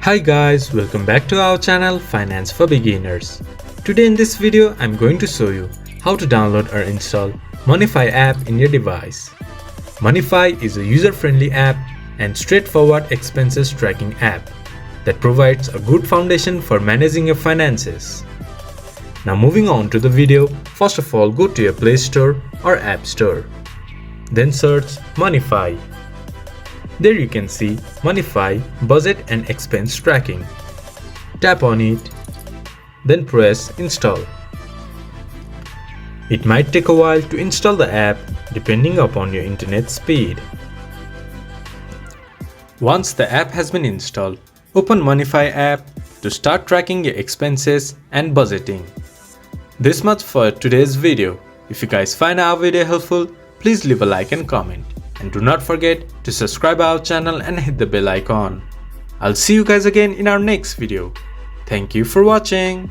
Hi guys, welcome back to our channel Finance for Beginners. Today in this video I'm going to show you how to download or install Monefy app in your device. Monefy is a user-friendly app and straightforward expenses tracking app that provides a good foundation for managing your finances. Now moving on to the video, first of all go to your Play Store or App Store. Then search Monefy. There you can see Monefy Budget and Expense Tracking. Tap on it, then press Install. It might take a while to install the app depending upon your internet speed. Once the app has been installed, open Monefy app to start tracking your expenses and budgeting. This much for today's video. If you guys find our video helpful, please leave a like and comment. And do not forget to subscribe our channel and hit the bell icon. I'll see you guys again in our next video. Thank you for watching.